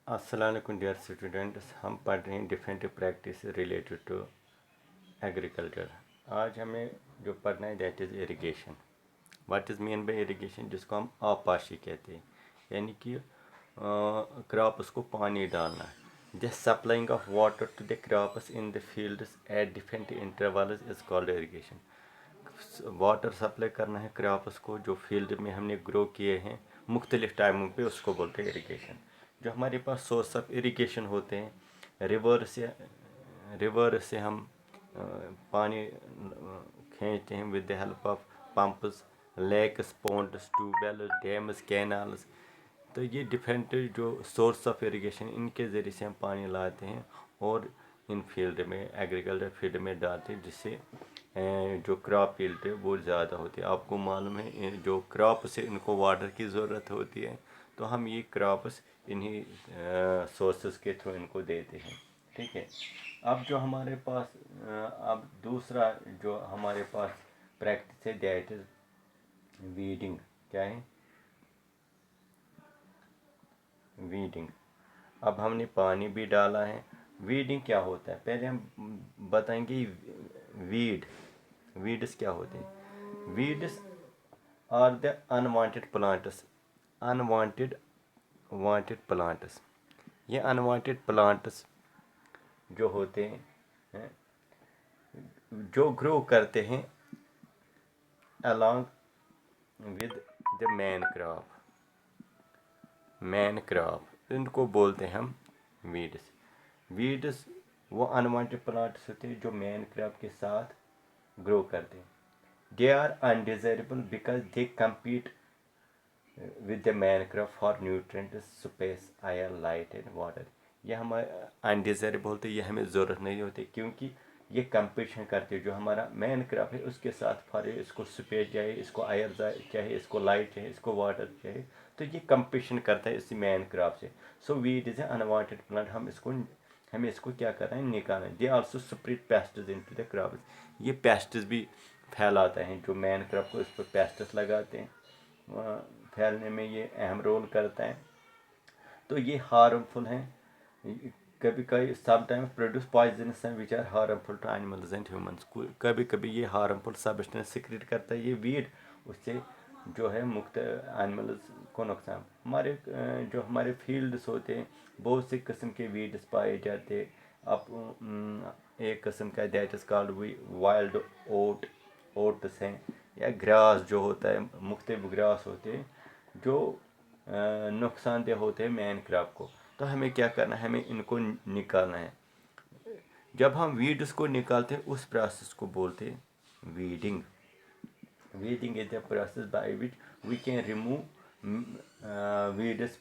अस्सलाम वालेकुम dear students, हम पढ़ रहे हैं different practice related to agriculture. आज हमें जो पढ़ना है that is irrigation. What is mean by irrigation, जिसको हम आबपाशी कहते हैं, यानी कि क्रॉप्स को पानी डालना। The supplying of water to the crops in the fields at different intervals is called irrigation. Water supply करना है क्रॉप्स को जो फील्ड में हमने ग्रो किए हैं मुख्तलिफ टाइमों पे, उसको बोलते हैं इरिगेशन। जो हमारे पास सोर्स ऑफ इरिगेशन होते हैं, रिवर से हम पानी खींचते हैं with the help of pumps, lakes, ponds, tubewells, dams, canals. तो ये डिफरेंट जो सोर्स ऑफ इरिगेशन, इनके ज़रिए से हम पानी लाते हैं और इन फील्ड में, एग्रीकल्चर फील्ड में डालते हैं, जिससे जो क्रॉप फील्ड है वो ज़्यादा होती है। आपको मालूम है जो क्रॉप से इनको वाटर की ज़रूरत होती है, तो हम ये क्रॉप्स इन्हीं सोर्सेस के थ्रू इनको देते हैं। ठीक है। अब जो हमारे पास अब दूसरा जो हमारे पास प्रैक्टिस है दैट इज़ वीडिंग। क्या है? वीडिंग। अब हमने पानी भी डाला है। वीडिंग क्या होता है, पहले हम बताएंगे। वीड्स क्या होते हैं? Weeds are the unwanted plants. Unwanted wanted plants. ये अनवांटेड प्लांट्स जो होते हैं, जो ग्रो करते हैं along with the main crop, इनको बोलते हैं हम वीड्स। वो अनवांटेड प्लांट्स होते हैं जो मैन क्रॉप के साथ ग्रो करते हैं। They are undesirable because they compete with the main crop for nutrients, space, air, light and water. ये हमारे अनडिजायरेबल होते, ये हमें ज़रूरत नहीं होती, क्योंकि ये कंपटीशन करते हैं। जो हमारा मैन क्रॉप है उसके साथ फॉर इसको स्पेस चाहिए, इसको एयर चाहिए, इसको लाइट चाहिए, इसको वाटर चाहिए, तो ये कंपटीशन करता है इसी मैन क्रॉप से। So weed is a unwanted plant. हमें इसको क्या करना है, निकालना है। They also spread pests into the crops. ये पेस्टिस भी फैलाता है। जो मैन क्रॉप को इस पर पेस्टिस लगाते हैं, फैलने में ये अहम रोल करता है। तो ये हार्मफुल हैं। कभी कभी समटाइम्स प्रोड्यूस पॉइजनस हैं which are harmful to animals and humans. कभी कभी ये हार्मफुल सब्सटेंस सिक्रेट करता है ये वीड, उससे जो है मुख्त एनिमल्स को नुकसान। जो हमारे फील्ड्स होते हैं, बहुत से किस्म के वीड्स पाए जाते हैं। अब एक किस्म का that is called wild oats हैं, या ग्रास जो होता है, मुख्तलिफ ग्रास होते हैं जो नुकसानदेह होते हैं मैन क्रॉप को। तो हमें क्या करना है, हमें इनको निकालना है। जब हम वीड्स को निकालते हैं उस प्रोसेस को बोलते हैं weeding. Weeding is the process by which we can remove weeds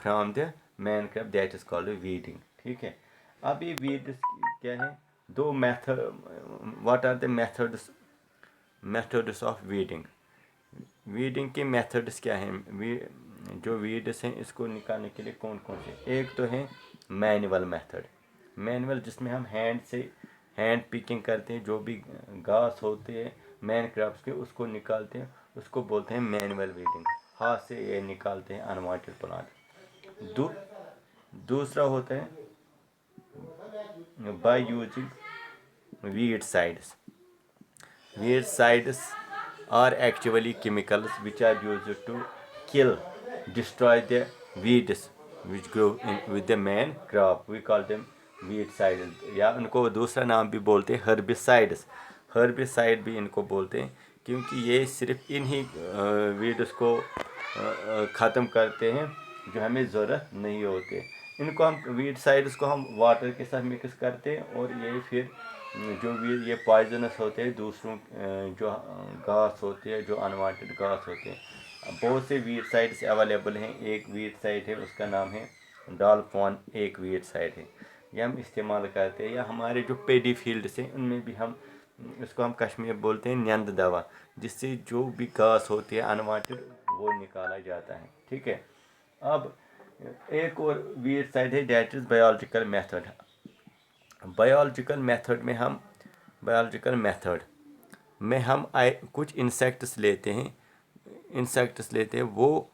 from the main crop, that is called weeding. ठीक है। अब ये वीड्स क्या है? दो method. What are the methods of weeding? Weeding के मेथड्स क्या हैं? जो वीड्स हैं इसको निकालने के लिए कौन कौन से? एक तो है मैनुअल मेथड। मैनुअल जिसमें हम हैंड पिकिंग करते हैं, जो भी घास होते हैं मैन क्रॉप्स के उसको निकालते हैं, उसको बोलते हैं मैनुअल वीडिंग। हाथ से ये निकालते हैं अनवांटेड प्लांट। दूसरा होता है by using weedicides. Weedicides are actually chemicals which are used to destroy the weeds which grow with the main crop. We call them weedicides, या उनको दूसरा नाम भी बोलते हैं herbicides। हर्बिसाइड भी इनको बोलते हैं, क्योंकि ये सिर्फ इन्हीं वीड्स को ख़त्म करते हैं जो हमें ज़रूरत नहीं होते। इनको हम वीडसाइड्स को हम वाटर के साथ मिक्स करते हैं, और ये फिर जो भी ये पॉइजनस होते हैं दूसरों जो घास होते हैं, जो अनवांटेड घास होते हैं। बहुत से वीडसाइड्स अवेलेबल हैं। एक वीडसाइड है उसका नाम है डालफॉन, एक वीडसाइड है, ये हम इस्तेमाल करते हैं। या हमारे जो पेडी फील्ड्स हैं उनमें भी हम इसको हम कश्मीर बोलते हैं नींद दवा, जिससे जो भी घास होती है अनवांटेड वो निकाला जाता है। ठीक है। अब एक और वीडसाइड है that is biological method. Biological method में हम कुछ इंसेक्ट्स लेते हैं। वो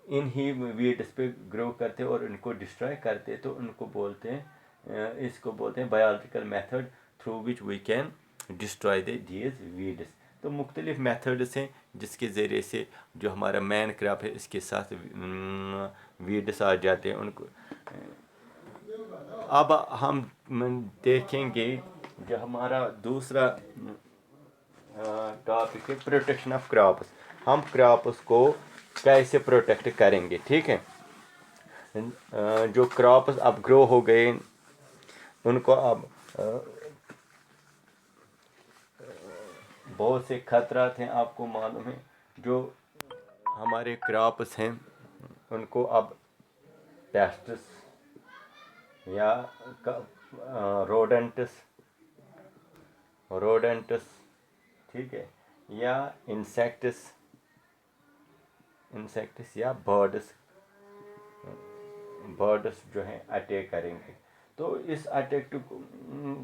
انہی ویڈس پہ گرو کرتے اور ان کو ڈسٹرائے کرتے تو ان کو بولتے ہیں اس کو بولتے ہیں biological method through which we can destroy these weeds. تو مختلف میتھڈس ہیں جس کے ذریعے سے جو ہمارا مین کراپ ہے اس کے ساتھ ویڈس آ جاتے ہیں ان کو. اب ہم دیکھیں گے جو ہمارا دوسرا ٹاپک ہے پروٹیکشن آف کراپس. ہم کراپس کو کیسے پروٹیکٹ کریں گے. ٹھیک ہے. جو کراپس اب گرو ہو گئے ان کو اب بہت سے خطرات ہیں. آپ کو معلوم ہے جو ہمارے کراپس ہیں ان کو اب پیسٹس یا روڈنٹس ٹھیک ہے یا انسیکٹس یا برڈس جو ہیں اٹیک کریں گے. تو اس اٹیک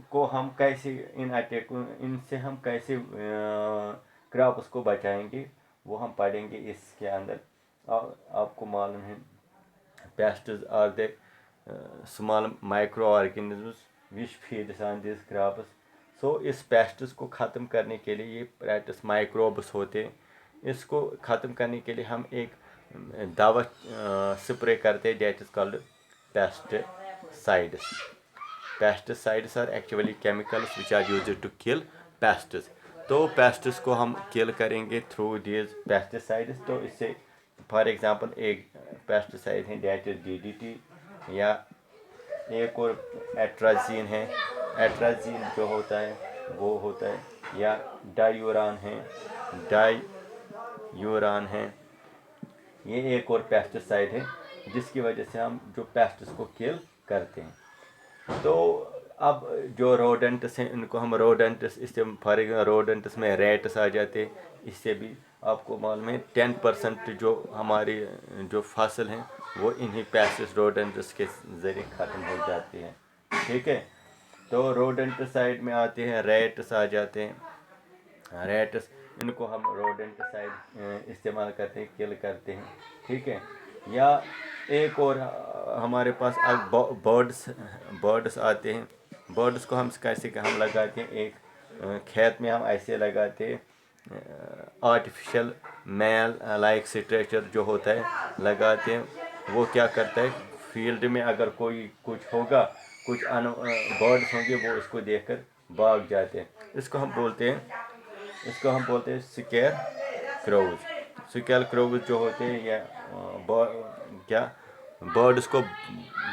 کو ہم کیسے ان سے ہم کیسے کراپس کو بچائیں گے وہ ہم پڑھیں گے اس کے اندر. آپ کو معلوم ہے pests are the small microorganisms which feeds on these crops. So اس پیسٹس کو ختم کرنے کے لیے یہ پیسٹس مائکروبس ہوتے ہیں. اس کو ختم کرنے کے لیے ہم ایک دوا سپرے کرتے ہیں that is called pesticides. Pesticides are actually chemicals which are used to kill pests. تو پیسٹس کو ہم کل کریں گے تھرو دیز پیسٹیسائڈس. تو اس سے فار ایگزامپل ایک پیسٹیسائڈ ہیں دیٹ از DDT یا ایک اور ایٹرازین ہے. ایٹرازین جو ہوتا ہے وہ ہوتا ہے یا ڈائیوران ہے. یہ ایک اور پیسٹیسائڈ ہے جس کی وجہ سے ہم جو پیسٹس کو کل کرتے ہیں. تو اب جو روڈنٹس ہیں ان کو ہم روڈنٹس فار ایگزامپل روڈنٹس میں ریٹس آ جاتے. اس سے بھی آپ کو معلوم ہے 10% جو ہماری جو فصل ہیں وہ انہی پیسٹس روڈنٹس کے ذریعے ختم ہو جاتی ہیں. ٹھیک ہے. تو روڈنٹسائڈ میں آتے ہیں ریٹس آ جاتے ہیں. ریٹس ان کو ہم روڈنٹسائڈ استعمال کرتے ہیں کل کرتے ہیں. ٹھیک ہے. یا ایک اور ہمارے پاس برڈس آتے ہیں. برڈس کو ہم کیسے ہم لگاتے ہیں ایک کھیت میں ہم ایسے لگاتے ہیں آرٹیفیشل میل لائک اسٹرکچر جو ہوتا ہے لگاتے ہیں. وہ کیا کرتا ہے فیلڈ میں اگر کوئی کچھ ہوگا کچھ برڈس ہوں گے وہ اس کو دیکھ کر بھاگ جاتے ہیں. اس کو ہم بولتے ہیں سکیئر کروز جو ہوتے ہیں یا برڈس کو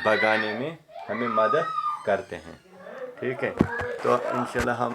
بھگانے میں ہمیں مدد کرتے ہیں. ٹھیک ہے. تو انشاءاللہ ہم